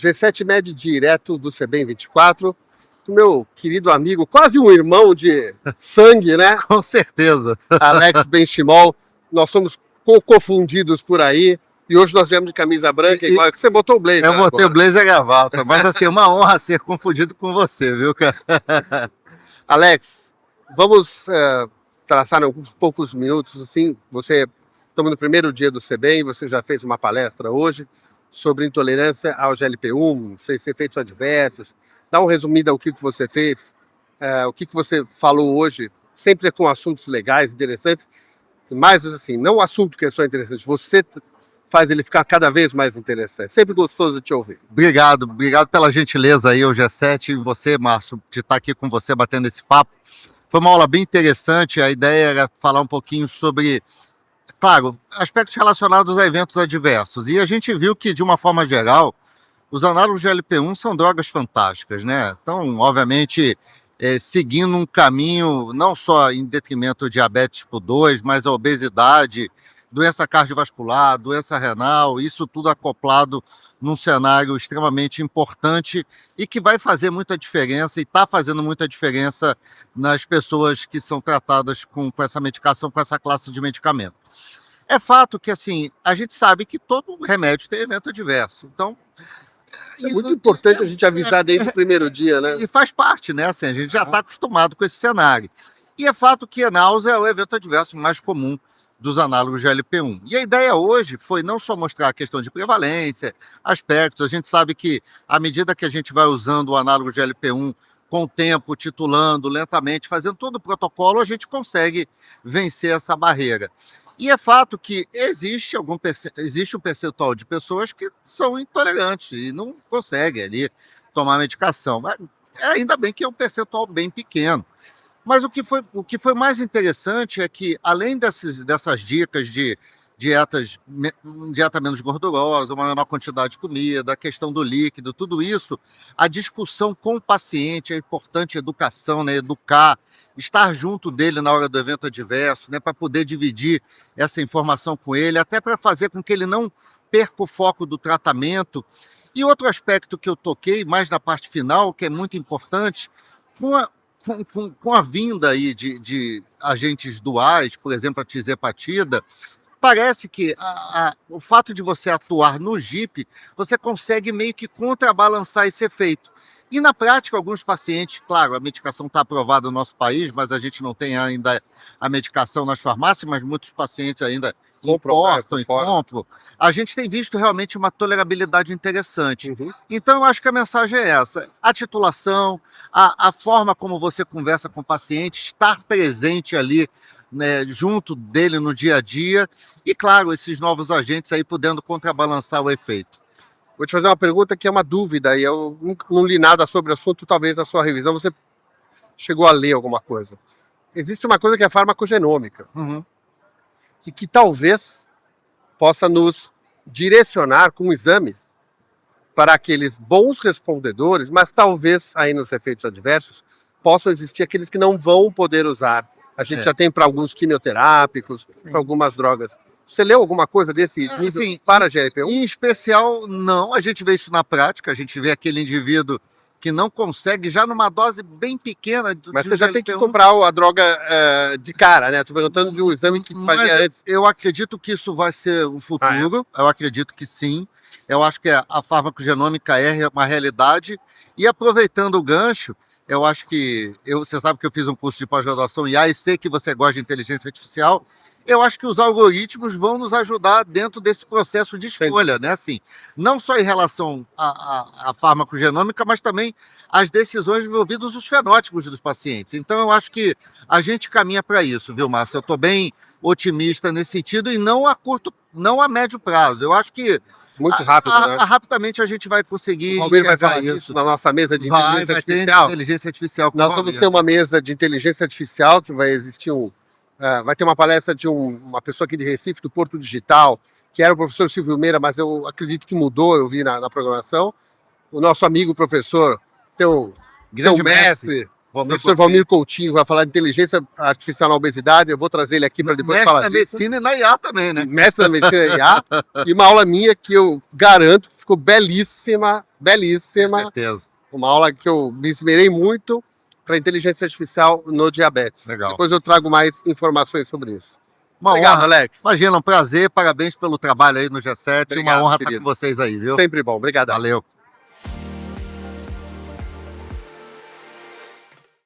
G7 Med direto do CBEM 24, com meu querido amigo, quase um irmão de sangue, né? Com certeza. Alex Benchimol. Nós somos confundidos por aí. E hoje nós viemos de camisa branca, igual que você botou o blazer. Eu botei o blazer e a gravata, mas assim, é uma honra ser confundido com você, viu, cara? Alex, vamos traçar uns poucos minutos, assim, estamos no primeiro dia do CBEM, você já fez uma palestra hoje sobre intolerância ao GLP-1, seus efeitos adversos. Dá uma resumida ao que você fez, o que você falou hoje, sempre com assuntos legais, interessantes, mas assim, não o assunto que é só interessante, você faz ele ficar cada vez mais interessante. Sempre gostoso de te ouvir. Obrigado pela gentileza aí, o G7, e você, Márcio, de estar aqui com você batendo esse papo. Foi uma aula bem interessante, a ideia era falar um pouquinho sobre, claro, aspectos relacionados a eventos adversos. E a gente viu que, de uma forma geral, os análogos de GLP-1 são drogas fantásticas, né? Então, obviamente, seguindo um caminho não só em detrimento do diabetes tipo 2, mas a obesidade, doença cardiovascular, doença renal, isso tudo acoplado num cenário extremamente importante e que vai fazer muita diferença e está fazendo muita diferença nas pessoas que são tratadas com essa medicação, com essa classe de medicamento. É fato que, assim, a gente sabe que todo remédio tem evento adverso, então... É muito importante a gente avisar desde o primeiro dia, né? E faz parte, né? Assim, a gente já está acostumado com esse cenário. E é fato que a náusea é o evento adverso mais comum dos análogos de GLP-1. E a ideia hoje foi não só mostrar a questão de prevalência, aspectos, a gente sabe que à medida que a gente vai usando o análogo de GLP-1 com o tempo, titulando lentamente, fazendo todo o protocolo, a gente consegue vencer essa barreira. E é fato que existe um percentual de pessoas que são intolerantes e não conseguem ali tomar medicação. Mas ainda bem que é um percentual bem pequeno. Mas o que foi mais interessante é que, além dessas dicas de dieta menos gordurosa, uma menor quantidade de comida, a questão do líquido, tudo isso, a discussão com o paciente, é importante educação, né? Educar, estar junto dele na hora do evento adverso, né? Para poder dividir essa informação com ele, até para fazer com que ele não perca o foco do tratamento. E outro aspecto que eu toquei, mais na parte final, que é muito importante, com a vinda aí de agentes duais, por exemplo, a tirzepatida, parece que o fato de você atuar no GIP, você consegue meio que contrabalançar esse efeito. E na prática, alguns pacientes, claro, a medicação está aprovada no nosso país, mas a gente não tem ainda a medicação nas farmácias, mas muitos pacientes ainda importam e compram. A gente tem visto realmente uma tolerabilidade interessante. Uhum. Então, eu acho que a mensagem é essa. A titulação, a forma como você conversa com o paciente, estar presente ali, né, junto dele no dia a dia, e claro, esses novos agentes aí podendo contrabalançar o efeito. Vou te fazer uma pergunta que é uma dúvida, e eu não li nada sobre o assunto, talvez na sua revisão você chegou a ler alguma coisa. Existe uma coisa que é a farmacogenômica, e que talvez possa nos direcionar com um exame para aqueles bons respondedores, mas talvez aí nos efeitos adversos possam existir aqueles que não vão poder usar. A gente já tem para alguns quimioterápicos, para algumas drogas. Você leu alguma coisa desse nível para GLP-1? Em especial, não. A gente vê isso na prática, a gente vê aquele indivíduo que não consegue, já numa dose bem pequena. Mas você já tem que comprar a droga de cara, né? Estou perguntando de um exame que fazia antes. Eu acredito que isso vai ser o futuro, eu acredito que sim. Eu acho que a farmacogenômica é uma realidade. E aproveitando o gancho, eu acho que, você sabe que eu fiz um curso de pós-graduação em IA e sei que você gosta de inteligência artificial. Eu acho que os algoritmos vão nos ajudar dentro desse processo de escolha, né? Assim, não só em relação à farmacogenômica, mas também às decisões envolvidas os fenótipos dos pacientes. Então, eu acho que a gente caminha para isso, viu, Márcio? Eu estou bem otimista nesse sentido e não a médio prazo. Eu acho que muito rápido, né? Rapidamente a gente vai conseguir. O Valmir vai falar disso na nossa mesa de inteligência artificial. Nós vamos ter uma mesa de inteligência artificial que vai existir vai ter uma palestra de uma pessoa aqui de Recife, do Porto Digital, que era o professor Silvio Meira, mas eu acredito que mudou, eu vi na programação. O nosso amigo professor, teu mestre, O professor Valmir Coutinho vai falar de inteligência artificial na obesidade. Eu vou trazer ele aqui para depois falar disso. Mestre na medicina e na IA também, né? Mestre na medicina e IA. E uma aula minha que eu garanto que ficou belíssima, belíssima. Com certeza. Uma aula que eu me esmerei muito para inteligência artificial no diabetes. Legal. Depois eu trago mais informações sobre isso. Obrigado, honra, Alex. Imagina, um prazer. Parabéns pelo trabalho aí no G7. Obrigado, uma honra querido. estar com vocês aí, viu? Sempre bom. Obrigado. Valeu.